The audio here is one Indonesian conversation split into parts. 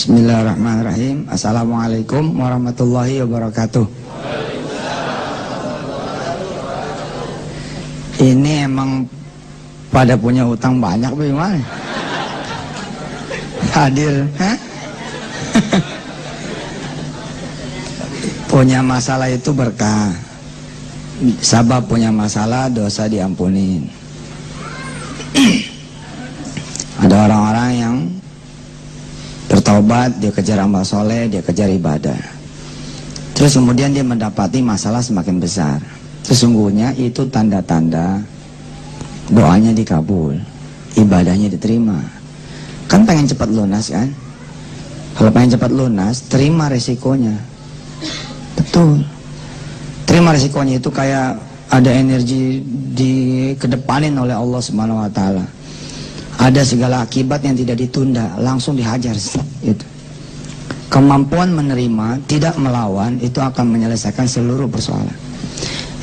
Bismillahirrahmanirrahim. Assalamualaikum warahmatullahi wabarakatuh. Ini emang pada punya utang banyak bagaimana? Hadir, punya masalah itu berkah. Sabab punya masalah, dosa diampunin. Ada orang-orang yang bertobat, dia kejar amal soleh, dia kejar ibadah. Terus kemudian dia mendapati masalah semakin besar. Sesungguhnya itu tanda-tanda doanya dikabul, ibadahnya diterima. Kan pengen cepat lunas kan? Kalau pengen cepat lunas, terima resikonya. Betul. Terima resikonya itu kayak ada energi dikedepanin oleh Allah Subhanahu wa taala. Ada segala akibat yang tidak ditunda, langsung dihajar itu. Kemampuan menerima, tidak melawan, itu akan menyelesaikan seluruh persoalan.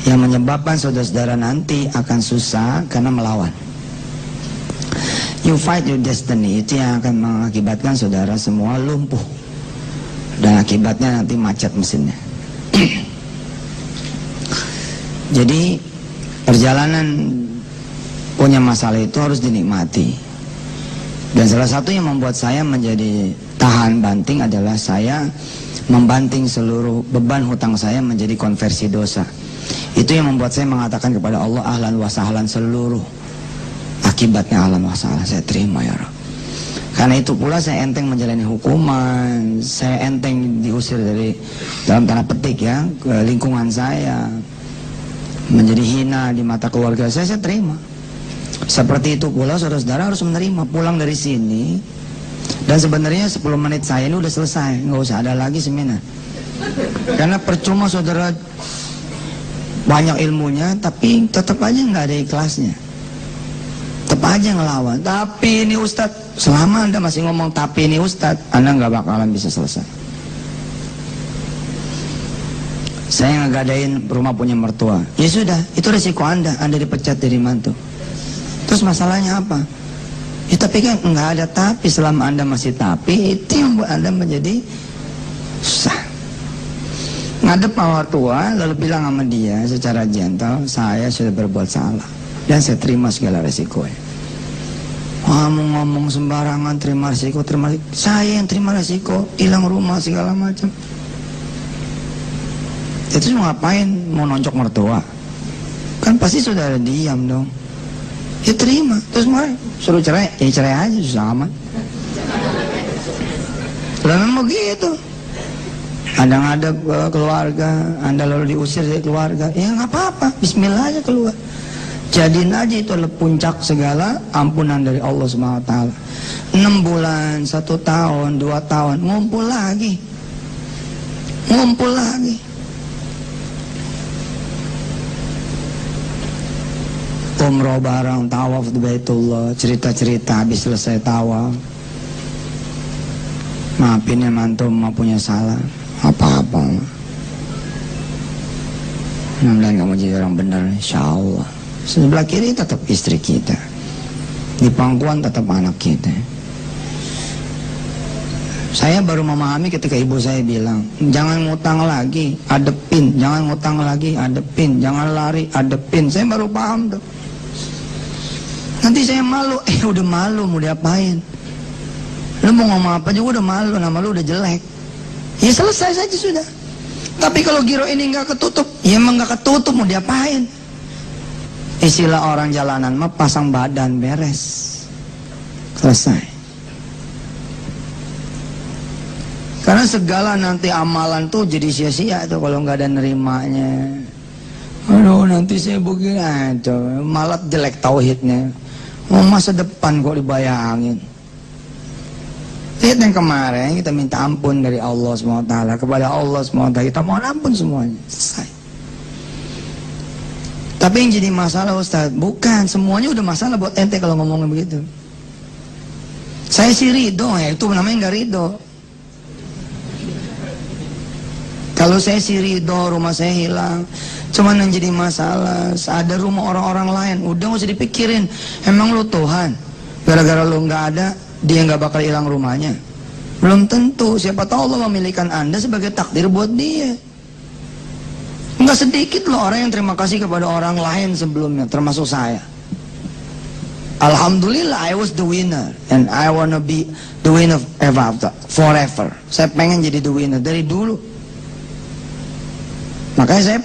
Yang menyebabkan saudara-saudara nanti akan susah karena melawan. You fight your destiny, itu yang akan mengakibatkan saudara semua lumpuh. Dan akibatnya nanti macet mesinnya. Jadi perjalanan punya masalah itu harus dinikmati. Dan salah satu yang membuat saya menjadi tahan banting adalah saya membanting seluruh beban hutang saya menjadi konversi dosa. Itu yang membuat saya mengatakan kepada Allah, ahlan wa sahlan, seluruh akibatnya ahlan wa sahlan, saya terima ya Rabb. Karena itu pula saya enteng menjalani hukuman, saya enteng diusir dari dalam tanda petik ya ke lingkungan saya, menjadi hina di mata keluarga saya terima. Seperti itu pula saudara-saudara harus menerima, pulang dari sini dan sebenarnya 10 menit saya ini udah selesai, nggak usah ada lagi seminar. Karena percuma saudara banyak ilmunya tapi tetap aja nggak ada ikhlasnya, tetap aja ngelawan. Tapi ini Ustadz, selama Anda masih ngomong tapi ini Ustadz, Anda nggak bakalan bisa selesai. Saya ngegadain rumah punya mertua, ya sudah, itu resiko Anda dipecat dari mantu. Terus masalahnya apa? Ya tapi kan nggak ada tapi, selama Anda masih tapi, itu yang buat Anda menjadi susah. Ngadep mawar tua, lalu bilang sama dia secara gentle, saya sudah berbuat salah dan saya terima segala resikonya. Ngomong sembarangan, terima resiko, saya yang terima resiko, hilang rumah segala macam. Itu mau ngapain? Mau nonjok mertua? Kan pasti sudah ada diam dong. Ya terima, terus mau suruh cerai, ya cerai aja, susah amat. Lalu mau gitu. Anda ngadep ke keluarga, Anda lalu diusir dari keluarga, ya nggak apa-apa, bismillah aja keluar. Jadiin aja itu adalah puncak segala ampunan dari Allah Subhanahu wa taala. 6 bulan, 1 tahun, 2 tahun, ngumpul lagi. Ngumpul lagi. Umroh bareng, tawaf di Baitullah, cerita-cerita habis selesai tawaf. Maafin ya mantu, mau punya salah. Apa-apa. Mudah-mudahan kamu jadi orang benar, insyaallah. Sebelah kiri tetap istri kita, di pangkuan tetap anak kita. Saya baru memahami ketika ibu saya bilang, jangan ngutang lagi, adepin. Jangan ngutang lagi, adepin. Jangan lari, adepin. Saya baru paham tuh. Nanti saya malu, udah malu mau diapain? Lu mau ngomong apa juga udah malu, nama lu udah jelek. Ya selesai saja sudah. Tapi kalau giro ini nggak ketutup, ya emang nggak ketutup, mau diapain? Istilah orang jalanan mah pasang badan beres, selesai. Karena segala nanti amalan tuh jadi sia-sia tuh kalau nggak ada nerimanya. Aduh nanti saya begini aja, malah jelek tauhidnya. Masa depan kok dibayangin. Lihat yang kemarin kita minta ampun dari Allah SWT, kepada Allah SWT kita mohon ampun semuanya, selesai. Tapi yang jadi masalah Ustaz, bukan semuanya udah masalah buat ente kalau ngomongin begitu. Saya sih ridho, ya itu namanya nggak ridho. Kalau saya sih ridho, rumah saya hilang, cuman yang jadi masalah ada rumah orang-orang lain, udah gak usah dipikirin. Emang lu Tuhan, gara-gara lu nggak ada, dia nggak bakal hilang rumahnya. Belum tentu. Siapa tahu Allah memilihkan Anda sebagai takdir buat dia. Nggak sedikit loh orang yang terima kasih kepada orang lain sebelumnya, termasuk saya. Alhamdulillah, I was the winner and I wanna be the winner ever, forever. Saya pengen jadi the winner dari dulu. Makanya saya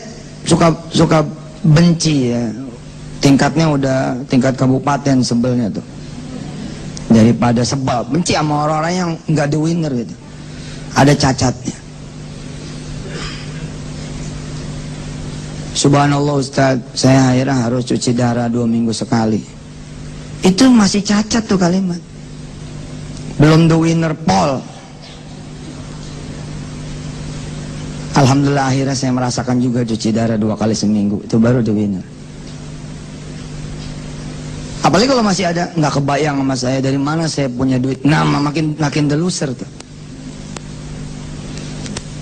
suka benci ya. Tingkatnya udah tingkat kabupaten sebelnya tuh. Daripada sebel, benci sama orang-orang yang nggak the winner gitu. Ada cacatnya. Subhanallah Ustaz, saya akhirnya harus cuci darah 2 minggu sekali. Itu masih cacat tuh kalimat. Belum the winner Paul. Alhamdulillah akhirnya saya merasakan juga cuci darah 2 kali seminggu. Itu baru the winner. Apalagi kalau masih ada, nggak kebayang sama saya dari mana saya punya duit. Nah, makin the loser tuh.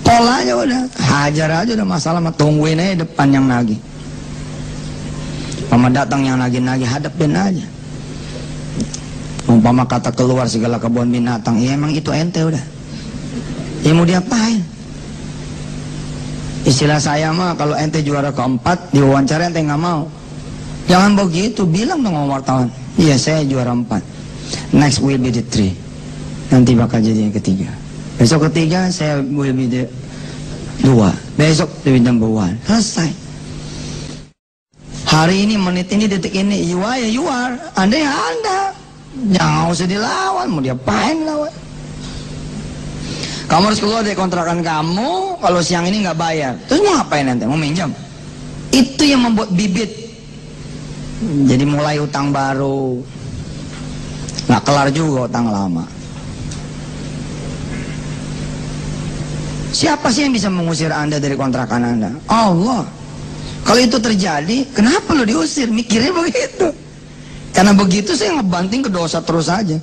Polanya udah, hajar aja udah masalah, tungguin aja depan yang nagih. Umpama datang yang nagih-nagih, hadapin aja. Umpama kata keluar segala kebun binatang, ya emang itu ente udah. Ya mau diapain? Istilah saya mah kalau ente juara keempat, diwawancara ente nggak mau. Jangan begitu, bilang dong sama wartawan. Iya saya juara 4. Next will be the 3. Nanti bakal jadi yang ketiga. Besok ketiga saya will be the 2. Besok lebih number 1. Selesai. Hari ini, menit ini, detik ini, you are ya you are. Anda ya Anda. Jangan usah dilawan, mau diapain lawan. Kamu harus keluar dari kontrakan kamu kalau siang ini nggak bayar. Terus mau ngapain nanti? Mau minjam? Itu yang membuat bibit. Jadi mulai utang baru. Nggak kelar juga utang lama. Siapa sih yang bisa mengusir Anda dari kontrakan Anda? Allah. Kalau itu terjadi, kenapa lo diusir? Mikirnya begitu. Karena begitu saya ngebanting ke dosa terus aja.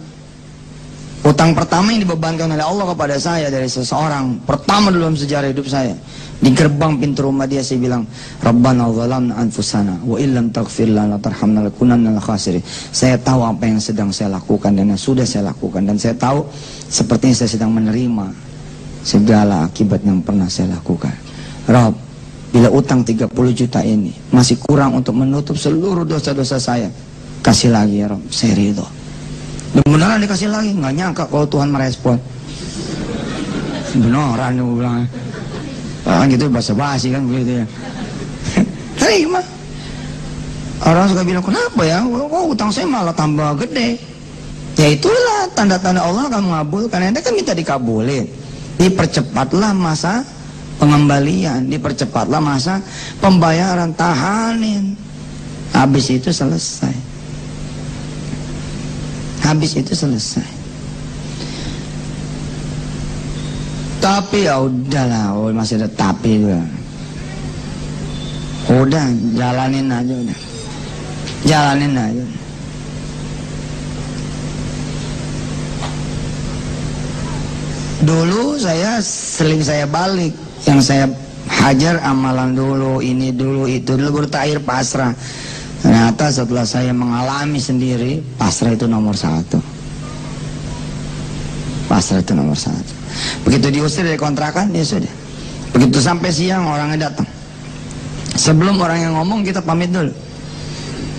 Utang pertama yang dibebankan oleh Allah kepada saya dari seseorang, pertama dalam sejarah hidup saya, di gerbang pintu rumah dia saya bilang, Rabbana zalamna anfusana wa illam taghfir lana tarhamna lakunanna minal khasirin. Saya tahu apa yang sedang saya lakukan dan yang sudah saya lakukan, dan saya tahu sepertinya saya sedang menerima segala akibat yang pernah saya lakukan. Rabb, bila utang 30 juta ini masih kurang untuk menutup seluruh dosa-dosa saya, kasih lagi ya Rabb, saya ridho. Dan beneran dikasih lagi, nggak nyangka kalau Tuhan merespon. Beneran gue bilang. Kan gitu basa-basi kan begitu ya. Terima. Orang suka bilang, kenapa ya? Kok utang saya malah tambah gede? Ya itulah tanda-tanda Allah akan mengabulkan. Anda kan minta dikabulin. Dipercepatlah masa pengembalian, dipercepatlah masa pembayaran, tahanin. Habis itu selesai. Habis itu selesai. Tapi ya udahlah, masih ada tapi juga. Udah, jalanin aja udah. Jalanin aja. Dulu saya seling saya balik, yang saya hajar amalan dulu, ini dulu, itu dulu, bertakhir pasrah. Ternyata setelah saya mengalami sendiri, pasrah itu nomor 1. Pasrah itu nomor 1. Begitu diusir dari kontrakan, ya sudah. Begitu sampai siang, orangnya datang. Sebelum orang yang ngomong, kita pamit dulu.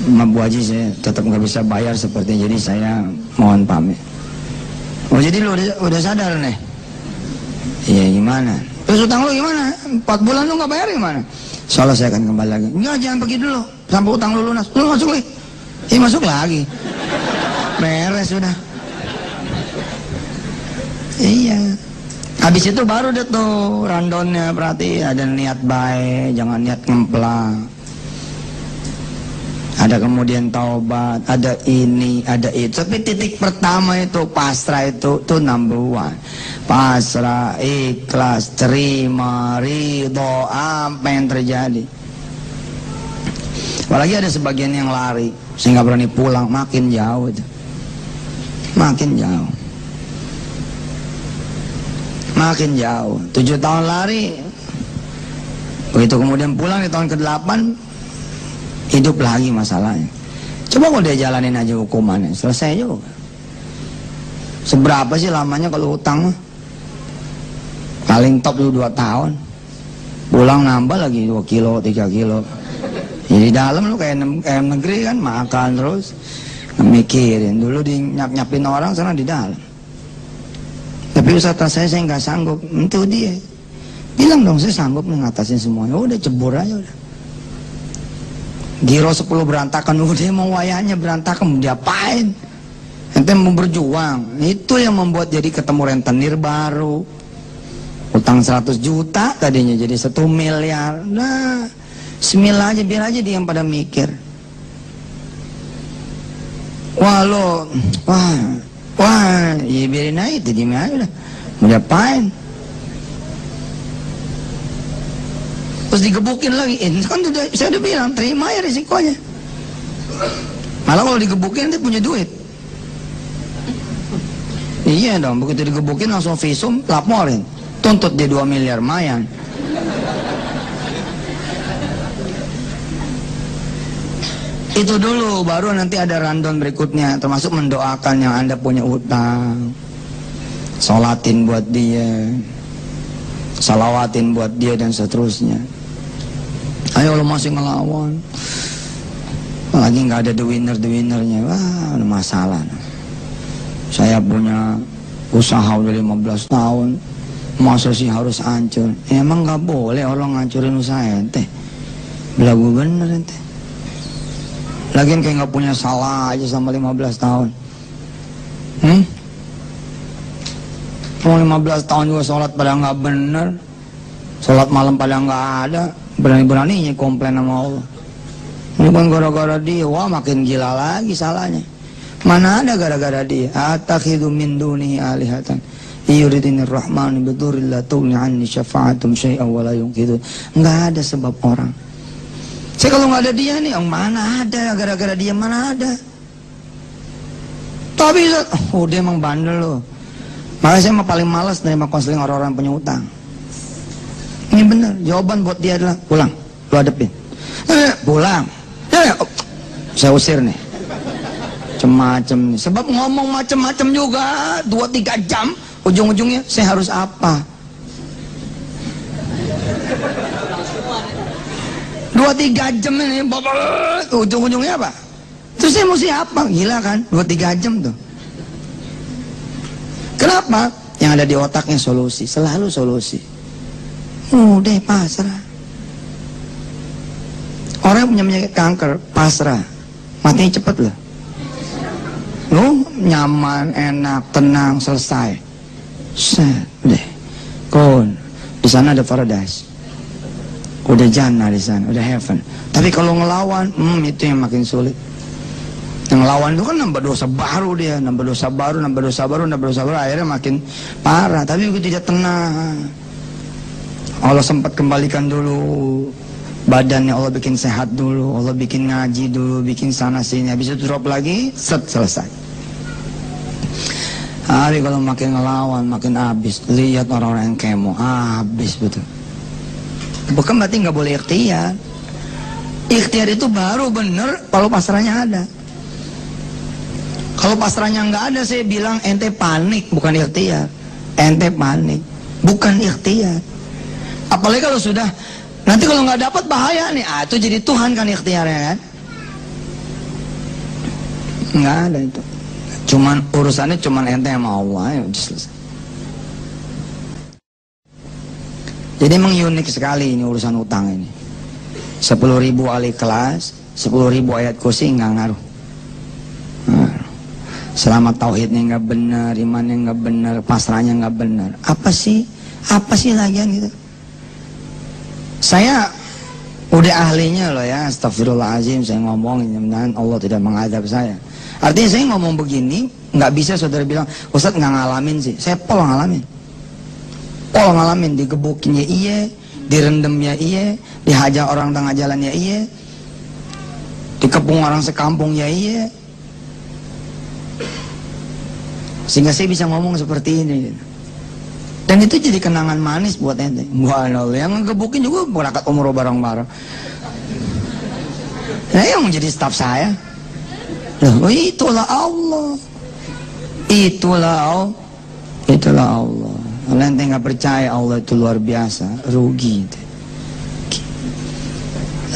Ma Bu Haji, saya tetap nggak bisa bayar seperti, jadi saya mohon pamit. Oh jadi lu udah sadar nih? Iya gimana? Terus utang lu gimana? 4 bulan lu nggak bayar gimana? Soalnya saya akan kembali lagi. Enggak, jangan pergi dulu sampai utang lu lunas. Lu masuk lagi. Masuk lagi. Beres sudah. Iya. Habis itu baru deh tuh randonnya, berarti ada niat baik, jangan niat ngemplang. Ada kemudian taubat, ada ini, ada itu. Tapi titik pertama itu pasrah, itu number 1. Pasrah, ikhlas, terima, ridho, apa yang terjadi. Apalagi ada sebagian yang lari, saya nggak berani pulang, makin jauh itu. Makin jauh. Makin jauh. 7 tahun lari, begitu kemudian pulang di tahun ke-8, hidup lagi masalahnya. Coba kalau dia jalanin aja hukumannya, selesai juga. Seberapa sih lamanya kalau utang mah? Paling top dulu 2 tahun. Pulang nambah lagi 2 kilo, 3 kilo. Jadi dalam lu kayak negeri kan, makan terus mikirin. Dulu nyap-nyapin orang, sana di dalam. Tapi usaha saya nggak sanggup. Itu dia bilang dong, saya sanggup ngatasin semuanya. Udah cebur aja udah. Giro 10 berantakan, udah mau wayahnya berantakan, mau diapain? Ente mau berjuang. Itu yang membuat jadi ketemu rentenir baru. Utang 100 juta tadinya jadi 1 miliar. Nah, bismillah aja, biar aja dia yang pada mikir. Wah lo, wah, ya biarin aja, itu gimana aja udah. Mau diapain? Terus digebukin lagi, kan saya udah bilang, terima ya risikonya. Malah kalau digebukin dia punya duit. Iya dong, begitu digebukin langsung visum, laporin. Tuntut dia 2 miliar, mayan. Itu dulu, baru nanti ada rundown berikutnya, termasuk mendoakan yang Anda punya utang. Sholatin buat dia, salawatin buat dia, dan seterusnya. Ayo lo masih ngelawan, lagi nggak ada the winnernya. Wah, ada masalah. Saya punya usaha udah 15 tahun, masa sih harus hancur? Emang nggak boleh orang ngancurin usaha ente? Belagu bener ente. Lagian kayak nggak punya salah aja sama 15 tahun. Mau 15 tahun juga sholat pada nggak bener, sholat malam pada nggak ada, berani-beraninya komplain sama Allah. Ini kan gara-gara dia, wah makin gila lagi salahnya. Mana ada gara-gara dia? Atakhidu min dunihi alihatan yuridinir rahmanu bidurri la tughni anni syafa'atum syai'an wa la yunqidun. Enggak ada sebab orang. Saya kalau nggak ada dia nih, mana ada gara-gara dia, mana ada. Tapi dia emang bandel loh. Makanya saya mah paling malas nerima konseling orang-orang punya utang. Ini bener, jawaban buat dia adalah pulang, lu hadepin. Pulang. Saya usir nih. Macem-macem nih. Sebab ngomong macem-macem juga 2-3 jam, ujung-ujungnya saya harus apa? 2-3 jam ini, ujung-ujungnya apa? Terus saya mesti apa? Gila kan? 2-3 jam tuh. Kenapa? Yang ada di otaknya solusi, selalu solusi. Udah pasrah. Orang yang punya penyakit kanker, pasrah, matinya cepet loh. Lu nyaman, enak, tenang, selesai. Udah. Kon, di sana ada paradise. Udah jannah di sana, udah heaven. Tapi kalau ngelawan, itu yang makin sulit. Yang ngelawan itu kan nambah dosa baru dia, nambah dosa baru, akhirnya makin parah. Tapi begitu dia tenang, Allah sempat kembalikan dulu badannya, Allah bikin sehat dulu, Allah bikin ngaji dulu, bikin sana sini, habis itu drop lagi, selesai. Hari kalau makin ngelawan, makin habis. Lihat orang-orang yang kemo, habis betul. Bukan berarti nggak boleh ikhtiar. Ikhtiar itu baru bener kalau pasrahnya ada. Kalau pasrahnya nggak ada, saya bilang ente panik, bukan ikhtiar. Ente panik, bukan ikhtiar. Apalagi kalau sudah, nanti kalau nggak dapat bahaya nih. Itu jadi Tuhan kan ikhtiarnya kan? Nggak ada itu. Cuman urusannya cuman ente sama Allah, ya udah selesai. Jadi emang unik sekali ini urusan utang ini. 10.000 ahli kelas, 10.000 ayat kursi nggak ngaruh. Selama tauhidnya nggak benar, imannya nggak benar, pasrahnya nggak benar, apa sih lagian gitu? Saya udah ahlinya loh ya, astagfirullahaladzim, saya ngomong, mudah-mudahan Allah tidak mengadab saya. Artinya saya ngomong begini, nggak bisa saudara bilang, Ustadz nggak ngalamin sih. Saya pol ngalamin, digebukinnya iya, direndamnya iya, dihajar orang tengah jalannya iya, dikepung orang sekampungnya iya. Sehingga saya bisa ngomong seperti ini. Dan itu jadi kenangan manis buat ente. Wah, yang ngegebukin juga berangkat umroh bareng-bareng. Nah, yang menjadi staf saya. Loh, itulah Allah. Itulah Allah. Kalau ente nggak percaya Allah itu luar biasa, rugi.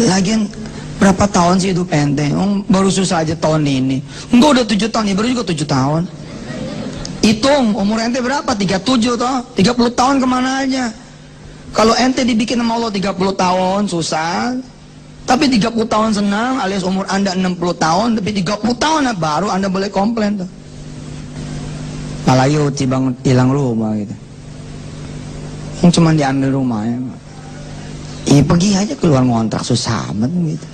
Lagian berapa tahun sih hidup ente? Baru susah aja tahun ini. Enggak udah 7 tahun, ya baru juga 7 tahun. Hitung umur ente berapa? 37 toh? 30 tahun kemana aja? Kalau ente dibikin sama Allah 30 tahun susah, tapi 30 tahun senang, alias umur anda 60 tahun, tapi 30 tahun baru anda boleh komplain tuh. Apalagi bang hilang rumah gitu. Yang cuma diambil rumahnya. Ya pergi aja keluar ngontrak susah amat gitu.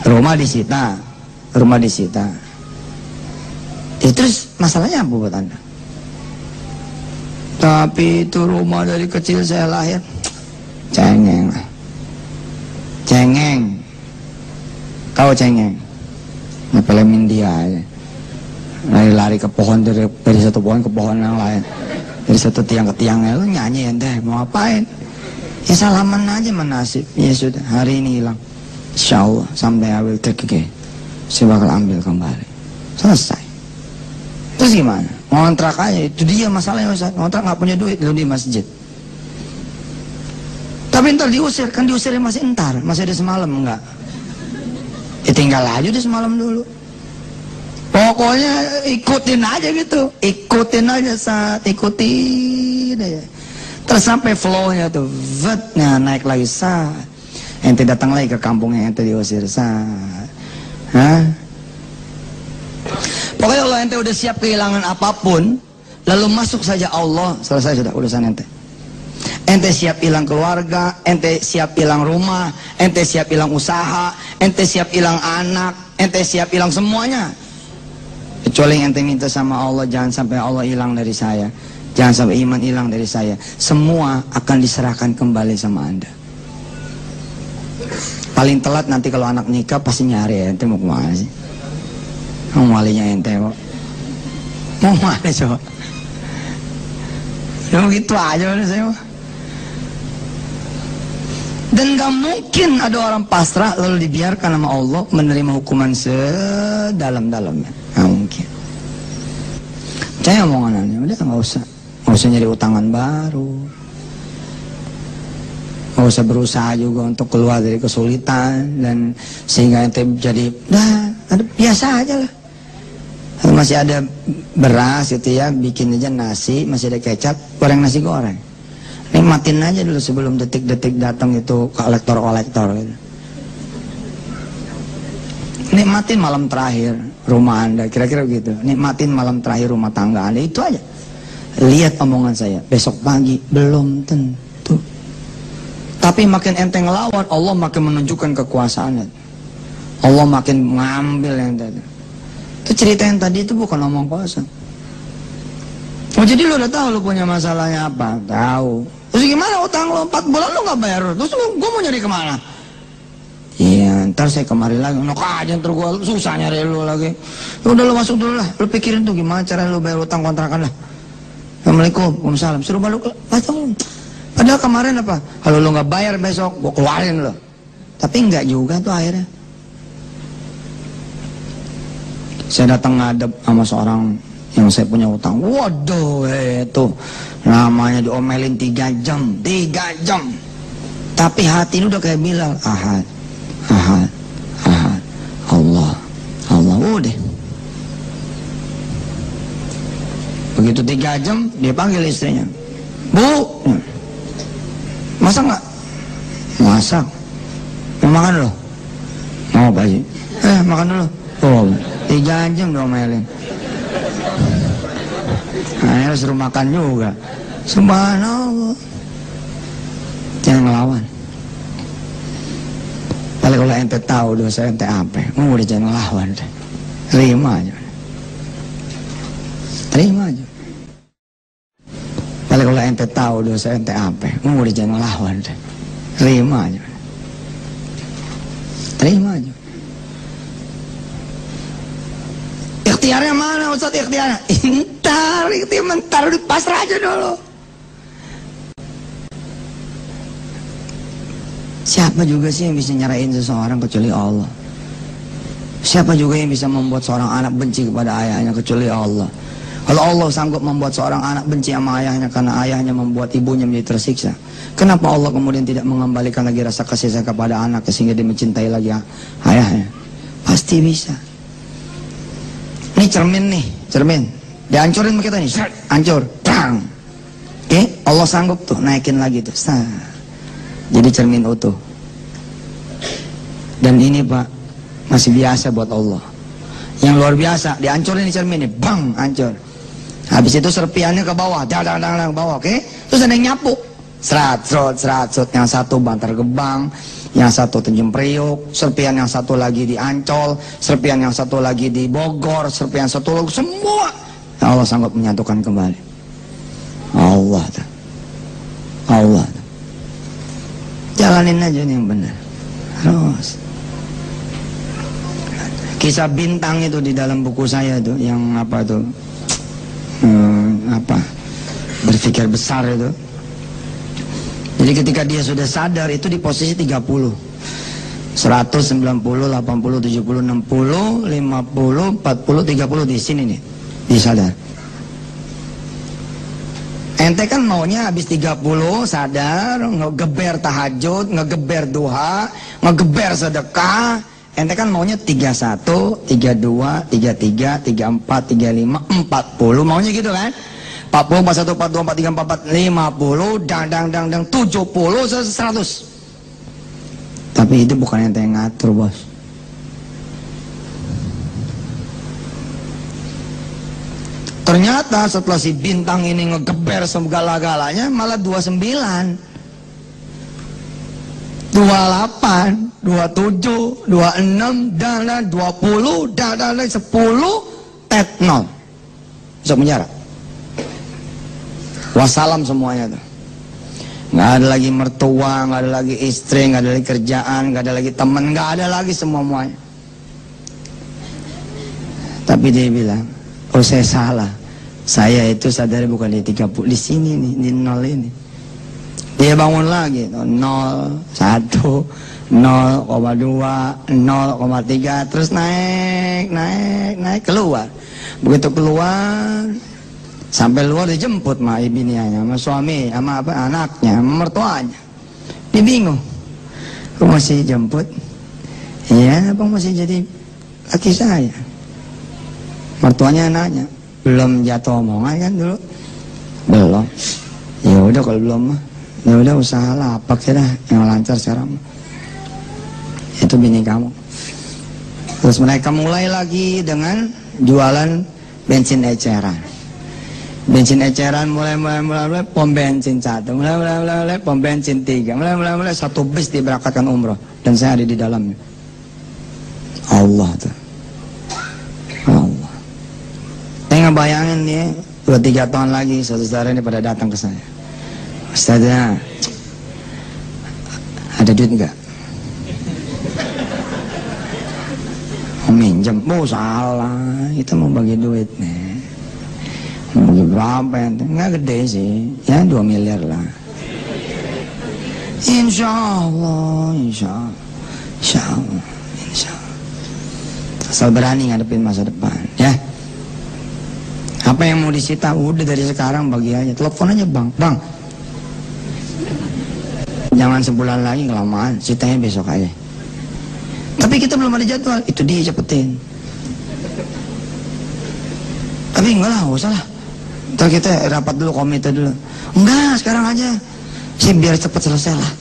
Rumah disita. Ya, terus masalahnya apa buat anda? Tapi itu rumah dari kecil saya lahir. Cengeng. Kau cengeng. Ngepelemin dia aja. Lari-lari ke pohon dari satu pohon ke pohon yang lain, dari satu tiang ke tiang. Lu nyanyi ente mau ngapain? Ya salaman aja menasib. Ya sudah, hari ini hilang. Insyaallah someday I will take again. Saya bakal ambil kembali. Selesai. Terus gimana? Ngontrak aja, itu dia masalahnya Ustaz. Ngontrak nggak punya duit, lu di masjid. Tapi ntar diusir, kan diusirnya masih ada semalam enggak? Ya tinggal aja deh semalam dulu. Pokoknya ikutin aja gitu, ikutin aja ikutin aja. Terus sampai flow-nya tuh, nah naik lagi ente datang lagi ke kampungnya ente diusir Pokoknya kalau ente udah siap kehilangan apapun, lalu masuk saja Allah, selesai sudah urusan ente. Ente siap hilang keluarga, ente siap hilang rumah, ente siap hilang usaha, ente siap hilang anak, ente siap hilang semuanya. Kecuali yang ente minta sama Allah, jangan sampai Allah hilang dari saya, jangan sampai iman hilang dari saya. Semua akan diserahkan kembali sama anda. Paling telat nanti kalau anak nikah pasti nyari ente mau kemana sih? Mau walinya ente kok. Mau mana coba? Ya begitu aja udah saya. Dan gak mungkin ada orang pasrah lalu dibiarkan sama Allah menerima hukuman sedalam-dalamnya. Gak mungkin. Percaya omongannya, udah gak usah nyari utangan baru, gak usah berusaha juga untuk keluar dari kesulitan, dan sehingga ente jadi biasa aja lah. Masih ada beras gitu ya, bikin aja nasi, masih ada kecap, goreng nasi goreng. Nikmatin aja dulu sebelum detik-detik datang itu kolektor-kolektor gitu. Nikmatin malam terakhir rumah anda, kira-kira gitu. Nikmatin malam terakhir rumah tangga anda, itu aja. Lihat omongan saya, besok pagi belum tentu. Tapi makin ente ngelawan, Allah makin menunjukkan kekuasaannya. Allah makin mengambil yang tadi. Itu cerita yang tadi itu bukan omong kosong. Oh jadi lu udah tahu lu punya masalahnya apa? Tahu. Terus gimana utang lu 4 bulan lu gak bayar? Terus gua mau nyari kemana? Iya, ntar saya kemari lagi. Nok aja ntar gua susah nyari lu lagi. Udah lu masuk dulu lah. Lu pikirin tuh gimana cara lu bayar utang kontrakan lah. Assalamualaikum, waalaikumsalam. Suruh balik batang. Padahal kemarin apa? Kalau lu gak bayar besok, gua keluarin lu. Tapi enggak juga tuh akhirnya. Saya datang ngadep sama seorang yang saya punya utang. Waduh, itu namanya diomelin 3 jam. Tapi hati ini udah kayak Bilal. Ahad, Allah. Udah. Begitu 3 jam, dia panggil istrinya. Bu, masak nggak? Masak. Mau makan dulu? Mau Pak Haji? Makan dulu. Oh, 3 jam diomelin. Akhirnya suruh makan juga. Subhanallah. Jangan ngelawan. Paling kalau ente tahu dosa ente apa, udah jangan ngelawan. Terima aja. Paling kalau ente tahu dosa ente apa, udah jangan ngelawan. Terima aja. Ikhtiarnya mana Ustaz ikhtiarnya? Entar pasrah aja dulu. Siapa juga sih yang bisa nyerahin seseorang kecuali Allah? Siapa juga yang bisa membuat seorang anak benci kepada ayahnya kecuali Allah. Kalau Allah sanggup membuat seorang anak benci sama ayahnya karena ayahnya membuat ibunya menjadi tersiksa, kenapa Allah kemudian tidak mengembalikan lagi rasa kasih sayang kepada anak sehingga dia mencintai lagi ayahnya? Pasti bisa. Ini cermin nih, cermin. Dihancurin kita nih, hancur, bang. Oke, Allah sanggup tuh naikin lagi tuh. Jadi cermin utuh. Dan ini Pak, masih biasa buat Allah. Yang luar biasa, dihancurin nih cermin nih, bang, hancur. Habis itu serpiannya ke bawah, dang ke bawah, oke? Terus ada yang nyapu, serat, yang satu Bantar Gebang, yang satu Tanjung Priok, serpian yang satu lagi di Ancol, serpian yang satu lagi di Bogor, serpian satu lagi, semua Allah sanggup menyatukan kembali. Allah. Jalanin aja nih yang benar. Terus kisah bintang itu di dalam buku saya tuh, yang apa tuh, berpikir besar itu. Jadi ketika dia sudah sadar itu di posisi 30, 100, 90, 80, 70, 60, 50, 40, 30 di sini nih, disadar. Ente kan maunya habis 30 sadar, ngegeber tahajud, ngegeber duha, ngegeber sedekah. Ente kan maunya 31, 32, 33, 34, 35, 40, maunya gitu kan? 40, 41, 42, 43, 44, 50, dang, 70, 100. Tapi itu bukan ente yang ngatur, bos. Ternyata setelah si bintang ini ngegeber segala-galanya malah 29. 28, 27, 26, dan 20, dan 10, tet 0. Masuk penjara. Wassalam semuanya tuh. Nggak ada lagi mertua, nggak ada lagi istri, nggak ada lagi kerjaan, nggak ada lagi teman, nggak ada lagi semuanya. Tapi dia bilang, oh saya salah. Saya itu sadar bukan di 30, di sini nih, di 0 ini. Dia bangun lagi, 0, 1, 0,2, 0,3, terus naik, keluar. Begitu keluar, sampai luar dijemput sama binianya, sama suami, sama anaknya, sama mertuanya. Dia bingung, kok masih jemput? Iya, abang masih jadi laki saya. Mertuanya nanya, belum jatuh omongan kan dulu? Belum. Ya udah kalau belum mah, ya udah usahalah apa kira yang lancar sekarang. Itu bini kamu. Terus mereka mulai lagi dengan jualan bensin eceran. Bensin eceran mulai pom bensin 1, mulai pom bensin 3, mulai satu bis diberangkatkan umroh, dan saya ada di dalamnya. Allah tuh. Allah. Saya ngebayangin nih, 2-3 tahun lagi saudara ini pada datang ke saya. Ustazah, ada duit enggak? Mau minjem? Oh salah, kita mau bagi duit nih. Mau bagi berapa ya? Enggak gede sih, ya 2 miliar lah. Insya Allah. Asal berani ngadepin masa depan, ya. Apa yang mau disita? Udah dari sekarang bagi aja. Telepon aja bang. Jangan sebulan lagi, kelamaan, sitanya besok aja. Tapi kita belum ada jadwal, itu dia cepetin. Tapi enggak lah, gak usah lah. Ntar kita rapat dulu, komite dulu. Enggak, sekarang aja. Sih biar cepet selesai lah.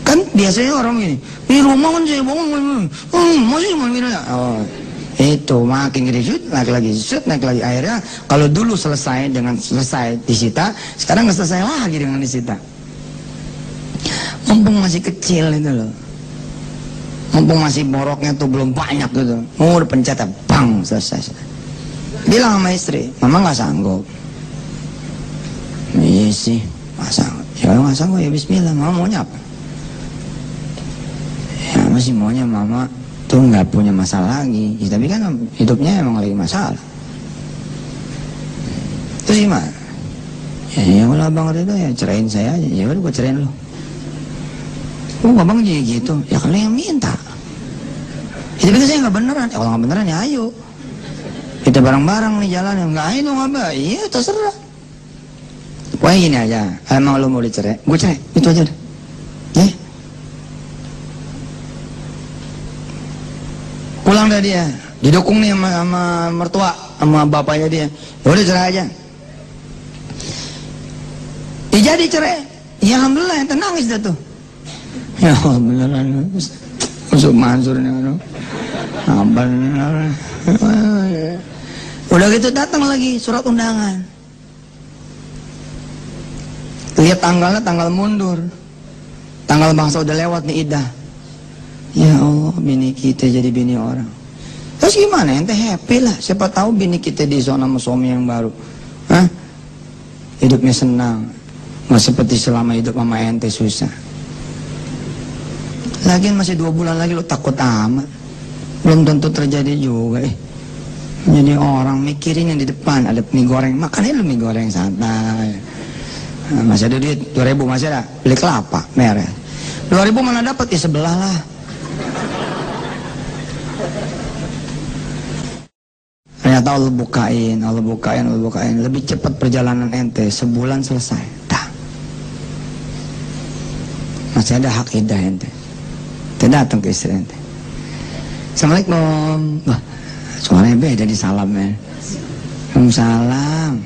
Kan biasanya orang gini, di rumah kan saya bangun, masih mau gini. Oh, itu makin gede, naik lagi. Akhirnya kalau dulu selesai dengan selesai disita, sekarang nggak selesai lagi dengan disita. Mumpung masih kecil itu loh, mumpung masih boroknya tuh belum banyak gitu, udah pencet, bang, selesai. Bilang sama istri, mama nggak sanggup. Iya sih, nggak sanggup. Ya kalau nggak sanggup ya bismillah, mama maunya apa? Ya masih maunya mama tuh nggak punya masalah lagi, ya, tapi kan hidupnya emang lagi masalah. Terus gimana? Ya kalau abang itu ya cerain saya aja, ya udah gua cerain lo. Oh abang jadi gitu, ya kalian yang minta. Itu pikir saya nggak beneran. Kalau nggak beneran ya ayo. Kita bareng-bareng nih jalan. Nggak ayo nggak apa. Iya terserah. Pokoknya gini aja. Emang lu mau dicerai? Gue cerai. Itu aja udah. Ya. Pulang dah dia. Didukung nih sama mertua, sama bapaknya dia. Ya udah cerai aja. Ya jadi cerai. Ya alhamdulillah yang nangis dah tuh. Ya Allah beneran. Masuk Mansur nih kan. Apa udah gitu datang lagi surat undangan. Lihat tanggalnya, tanggal mundur. Tanggal bangsa udah lewat nih idah. Ya Allah, bini kita jadi bini orang. Terus gimana? Ente happy lah. Siapa tahu bini kita di zona sama suami yang baru. Hah? Hidupnya senang. Nggak seperti selama hidup sama ente susah. Lagian masih 2 bulan lagi lo takut amat. Belum tentu terjadi juga. Jadi orang mikirin yang di depan. Ada mie goreng, makannya lu mie goreng santai. Nah, masih ada duit 2.000 masih ada. Beli kelapa merah. 2.000 mana dapat ya sebelah lah. Ternyata Allah bukain. Lebih cepat perjalanan ente, sebulan selesai. Dah. Masih ada hak idah ente. Ente datang ke istri ente. Assalamualaikum. Wah, suaranya beda di salamnya. Waalaikumsalam.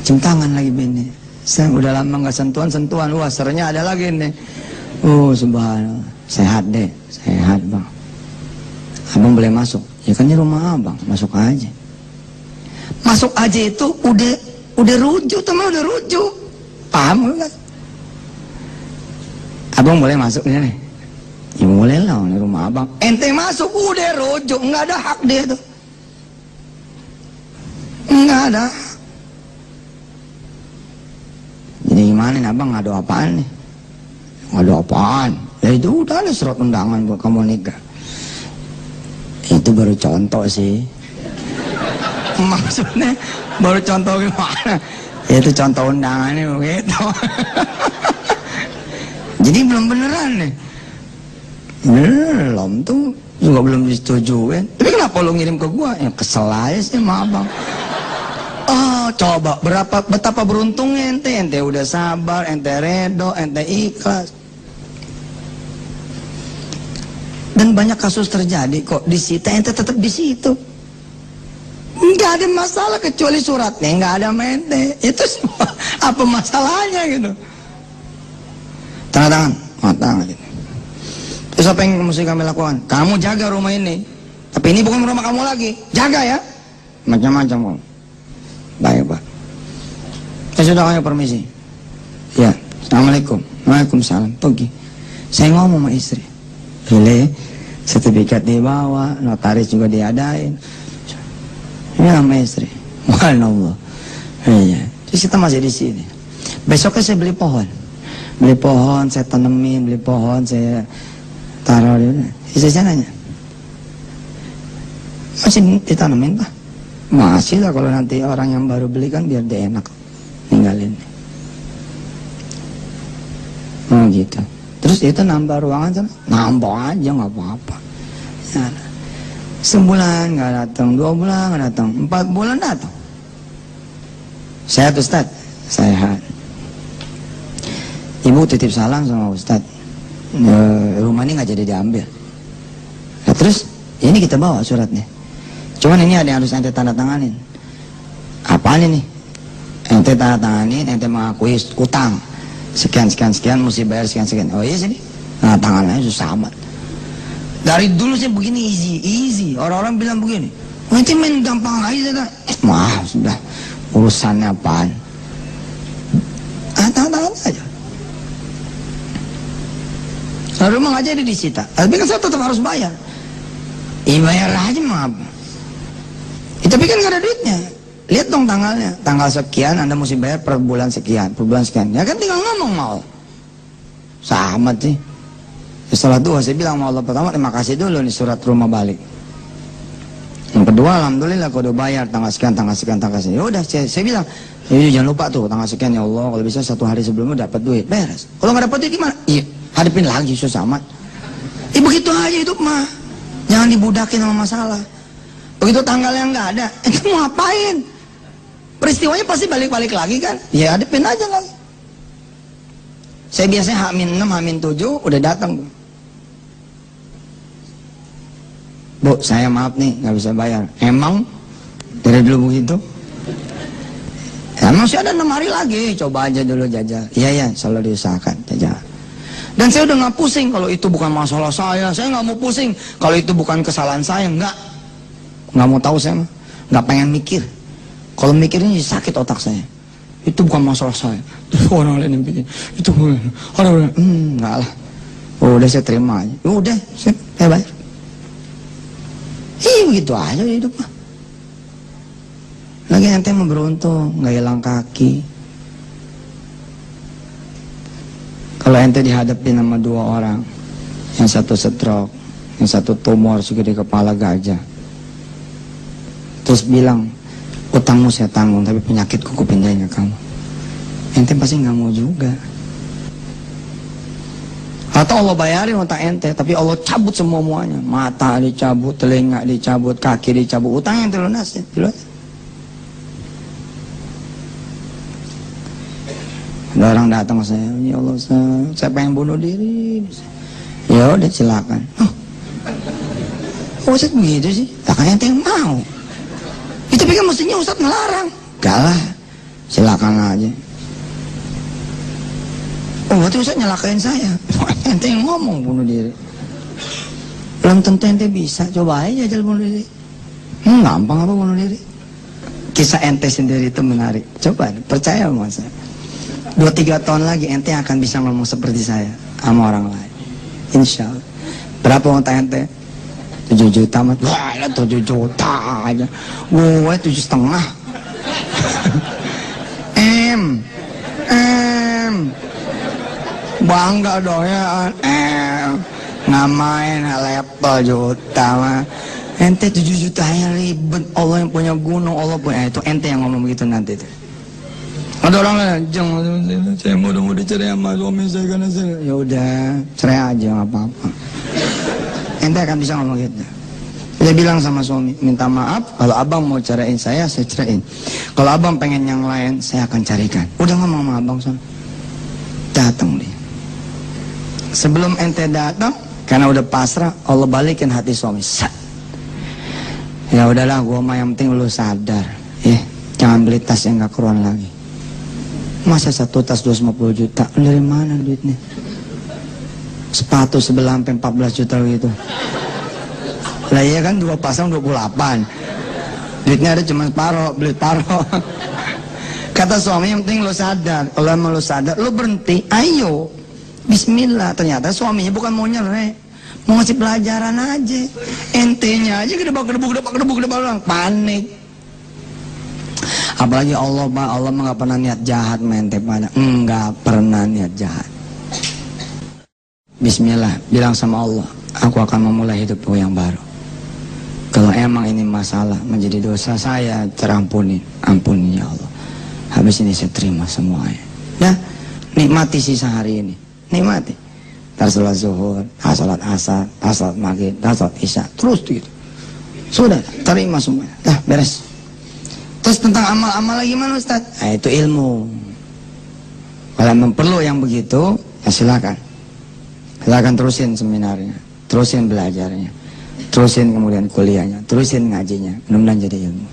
Cium tangan lagi bini. Saya udah lama nggak sentuhan. Wah, serenya ada lagi nih. Oh, subhanallah. Sehat deh, sehat bang. Abang boleh masuk? Ya kan ini rumah abang, masuk aja. Masuk aja itu udah rujuk, teman udah rujuk. Paham kan? Abang boleh masuk nih? Ya boleh lah, ini rumah abang. Ente masuk udah rujuk, nggak ada hak dia tuh. Nggak ada. Jadi gimana nih abang, ngadu apaan nih? Ngadu apaan? Ya itu udah ada surat undangan buat kamu nikah. Itu baru contoh sih. Maksudnya baru contoh gimana? Ya itu contoh undangannya begitu. Jadi belum beneran nih. Belum tuh juga belum disetujuin. Tapi kenapa lo ngirim ke gua? Ya kesel aja sih sama abang. Oh coba betapa beruntungnya ente udah sabar, ente redo, ente ikhlas. Dan banyak kasus terjadi kok disita, ente tetap di situ. Nggak ada masalah kecuali suratnya nggak ada mente. Itu semua apa masalahnya gitu? Tanda tangan gitu. Terus apa yang mesti kami lakukan? Kamu jaga rumah ini, tapi ini bukan rumah kamu lagi. Jaga ya, macam-macam kok. Baik pak. Ya sudah, kami permisi. Ya, assalamualaikum. Waalaikumsalam. Pergi. Saya ngomong sama istri. Boleh, sertifikat dibawa, notaris juga diadain. Ya sama istri. Wallah. Iya. Terus kita masih di sini. Besoknya saya beli pohon. Saya tanemin, beli pohon, saya taruh di mana. Istri saya nanya, masih ditanemin pak? Masih lah, kalau nanti orang yang baru beli kan biar dia enak ninggalin. Oh gitu. Terus itu nambah ruangan sana? Nambah aja nggak apa-apa. Ya, sebulan nggak datang, 2 bulan nggak datang, 4 bulan datang. Sehat Ustaz? Sehat. Ibu titip salam sama Ustaz. Rumah ini nggak jadi diambil. Nah, terus ini kita bawa suratnya. Cuman ini ada yang harus ente tanda tanganin. Apaan ini? Ente tanda tanganin, ente mengakui utang. Sekian mesti bayar sekian. Oh iya sini. Nah tangannya susah amat. Dari dulu sih begini easy. Orang-orang bilang begini. Nanti main gampang aja. Maaf sudah. Urusannya apaan? Tangan aja. Nah, rumah nggak jadi disita. Tapi kan saya tetap harus bayar. Bayar aja maaf. Tapi kan nggak ada duitnya. Lihat dong tanggalnya, tanggal sekian Anda mesti bayar per bulan sekian, Ya kan tinggal ngomong mau. Sama sih. Setelah dua saya bilang sama Allah, pertama terima kasih dulu nih surat rumah balik. Yang kedua alhamdulillah kalau udah bayar tanggal sekian. Ya udah saya bilang, jangan lupa tuh tanggal sekian ya Allah, kalau bisa 1 hari sebelumnya dapat duit, beres. Kalau nggak dapat duit gimana? Iya, hadapin lagi susah amat. Begitu aja hidup mah. Jangan dibudakin sama masalah. Begitu tanggalnya nggak ada, ente mau ngapain? Peristiwanya pasti balik-balik lagi kan? Ya hadepin aja lagi. Saya biasanya H-6, H-7 udah datang. Bu, saya maaf nih nggak bisa bayar. Emang dari dulu begitu? Ya, masih ada 6 hari lagi, coba aja dulu jajal. Iya, selalu diusahakan jajal. Dan saya udah nggak pusing kalau itu bukan masalah saya nggak mau pusing. Kalau itu bukan kesalahan saya, nggak mau tahu saya, nggak pengen mikir. Kalau mikirnya sakit otak saya. Itu bukan masalah saya. Itu orang lain yang bikin. Itu orang lain. Nggak lah. Udah saya terima aja. Udah, saya bayar. Begitu aja hidup mah. Lagi ente mau beruntung, nggak hilang kaki. Kalau ente dihadapin sama 2 orang, yang satu stroke, yang satu tumor segede kepala gajah, terus bilang, utangmu saya tanggung, tapi penyakitku kupindahin ke kamu. Ente pasti nggak mau juga. Atau Allah bayarin utang ente, tapi Allah cabut semuanya. Mata dicabut, telinga dicabut, kaki dicabut, utang ente lunasin. Ada orang datang ke saya, ya Allah, saya pengen bunuh diri. Ya udah silakan. Ustaz begitu sih? Tak kayak ente yang mau. Itu pikir mestinya Ustaz melarang. Gak lah, silakan aja. Oh, berarti Ustaz nyalakain saya. Ente yang ngomong bunuh diri. Belum tentu ente bisa. Coba aja jajal bunuh diri. Gampang apa bunuh diri? Kisah ente sendiri itu menarik. Coba, percaya sama saya. 2-3 tahun lagi ente akan bisa ngomong seperti saya sama orang lain. Insya Allah. Berapa utang ente? 7 juta mat. Wah, 7 juta aja. Gue 7,5. Bangga dong ya. Nggak main level juta mah. Ente 7 juta ya ribet. Allah yang punya gunung, Allah punya. Itu ente yang ngomong begitu nanti tuh. Ada orang lain, jangan, saya mau dicerai sama suami saya karena saya. Ya udah, cerai aja nggak apa-apa. Ente akan bisa ngomong gitu. Dia bilang sama suami, minta maaf, kalau abang mau ceraiin saya ceraiin. Kalau abang pengen yang lain, saya akan carikan. Udah ngomong sama abang suami. Datang dia. Sebelum ente datang, karena udah pasrah, Allah balikin hati suami. Sat. Ya udahlah, gua mah yang penting lu sadar, ya, jangan beli tas yang nggak keruan lagi. Masa satu tas 250 juta? Dari mana duitnya? Sepatu sebelah sampai 14 juta gitu. Lah iya kan 2 pasang 28. Duitnya ada cuma separuh, beli separuh. Kata suami yang penting lo sadar. Kalau emang lo sadar, lo berhenti, ayo. Bismillah. Ternyata suaminya bukan mau nyerah, mau ngasih pelajaran aja. Ente-nya aja gedebak, panik. Apalagi Allah, Pak, Allah mah nggak pernah niat jahat mente pada, nggak pernah niat jahat. Bismillah, bilang sama Allah, aku akan memulai hidupku yang baru. Kalau emang ini masalah menjadi dosa saya, terampuni, ampuni ya Allah. Habis ini saya terima semuanya. Ya, nikmati sisa hari ini, nikmati. Ntar sholat zuhur, sholat asar, sholat maghrib, sholat isya, terus gitu. Sudah, terima semuanya. Dah, beres. Terus tentang amal-amal lagi gimana Ustaz? Nah, itu ilmu. Kalau memang perlu yang begitu, ya silakan. Silakan terusin seminarnya, terusin belajarnya, terusin kemudian kuliahnya, terusin ngajinya. Mudah-mudahan jadi ilmu.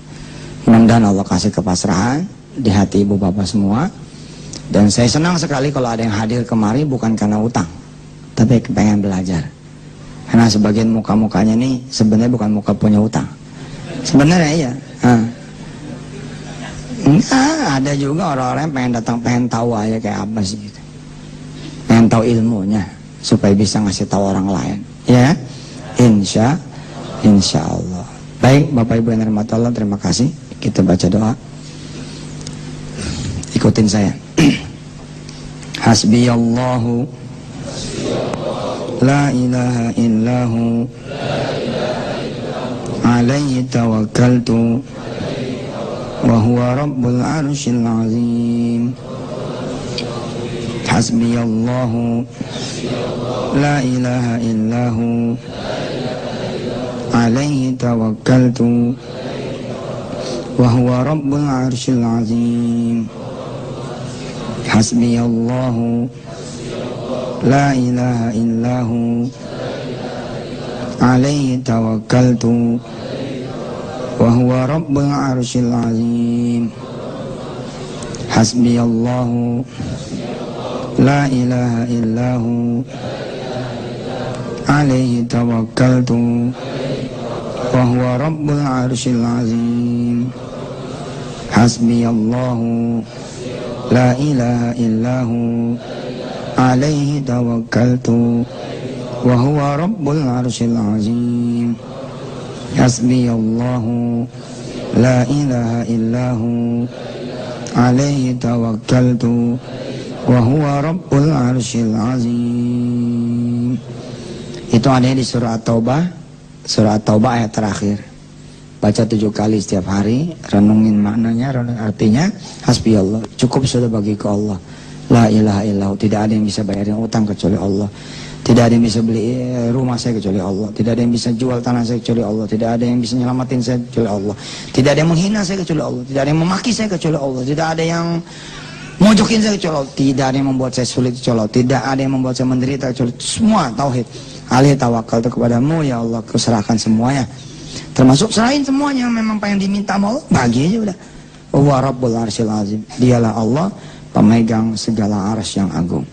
Mudah-mudahan Allah kasih kepasrahan di hati ibu bapak semua. Dan saya senang sekali kalau ada yang hadir kemari bukan karena utang, tapi pengen belajar. Karena sebagian muka-mukanya nih sebenarnya bukan muka punya utang. Sebenarnya iya. Ada juga orang-orang yang pengen datang, pengen tahu aja kayak apa sih gitu. Pengen tahu ilmunya supaya bisa ngasih tahu orang lain. Ya, insya Allah. Baik, Bapak Ibu yang dirahmati Allah, terima kasih. Kita baca doa. Ikutin saya. Hasbiyallahu la ilaha illahu alaihi tawakkaltu wa huwa rabbul arsyil azim. Hasbiyallahu la ilaha illahu عليه توكلت وهو رب العرش العظيم حسبي الله لا إله إلا هو عليه توكلت وهو رب العرش العظيم حسبي الله لا إله إلا هو عليه توكلت وهو رب العرش العظيم حسبي الله لا إله إلا هو عليه توكلت وهو رب العرش العظيم حسبي الله لا إله إلا هو عليه توكلت وهو رب العرش العظيم. Itu adanya di surah At-Taubah. Surah At-Taubah ayat terakhir. Baca 7 kali setiap hari, renungin maknanya, renungin artinya. Hasbiyallah, cukup sudah bagiku Allah. La ilaha illallah, tidak ada yang bisa bayarin utang kecuali Allah. Tidak ada yang bisa beli rumah saya kecuali Allah. Tidak ada yang bisa jual tanah saya kecuali Allah. Tidak ada yang bisa nyelamatin saya kecuali Allah. Tidak ada yang menghina saya kecuali Allah. Tidak ada yang memaki saya kecuali Allah. Tidak ada yang mojokin saya kecuali Allah. Tidak ada yang membuat saya sulit kecuali Allah. Tidak ada yang membuat saya menderita kecuali Allah. Semua tauhid. Alih tawakal itu kepadamu ya Allah, kuserahkan semuanya. Termasuk serahin semuanya, memang apa yang diminta sama Allah, bagi aja udah. Wa rabbul arsyil azim. Dialah Allah, pemegang segala arsy yang agung.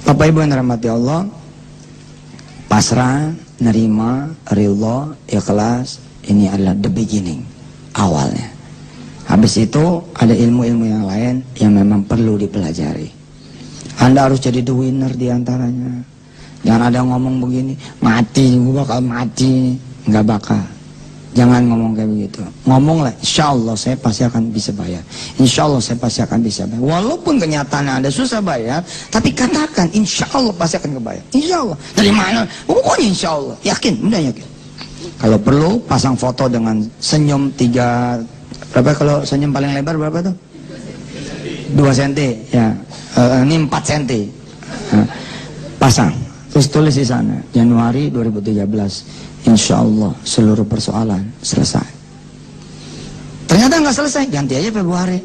Bapak Ibu yang dirahmati Allah, pasrah, nerima, ridha, ikhlas, ini adalah the beginning, awalnya. Habis itu ada ilmu-ilmu yang lain yang memang perlu dipelajari. Anda harus jadi the winner diantaranya. Jangan ada ngomong begini, mati, gue bakal mati. Nggak bakal. Jangan ngomong kayak begitu. Ngomonglah, insya Allah saya pasti akan bisa bayar. Insya Allah saya pasti akan bisa bayar. Walaupun kenyataannya Anda susah bayar, tapi katakan insya Allah pasti akan kebayar. Insya Allah. Dari mana? Pokoknya insya Allah. Yakin, udah yakin. Kalau perlu pasang foto dengan senyum 3, berapa kalau senyum paling lebar berapa tuh? 2 cm. Ya. Ini 4 cm. Pasang. Terus tulis di sana, Januari 2013, insya Allah seluruh persoalan selesai. Ternyata nggak selesai, ganti aja Februari.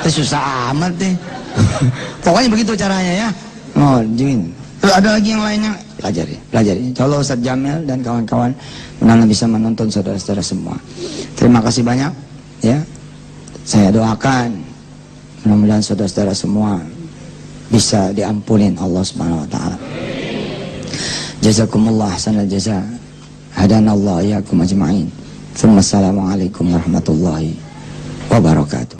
Itu susah amat deh. Pokoknya begitu caranya ya. Oh, Jin. Terus ada lagi yang lainnya, pelajari. Kalau Ustadz Jamil dan kawan-kawan mudah-mudahan bisa menuntun saudara-saudara semua. Terima kasih banyak. Ya, saya doakan mudah-mudahan saudara-saudara semua bisa diampunin Allah Subhanahu wa taala. Jazakumullah ahsanal jaza. Hadanallahu iyyakum ajma'in. Assalamualaikum warahmatullahi wabarakatuh.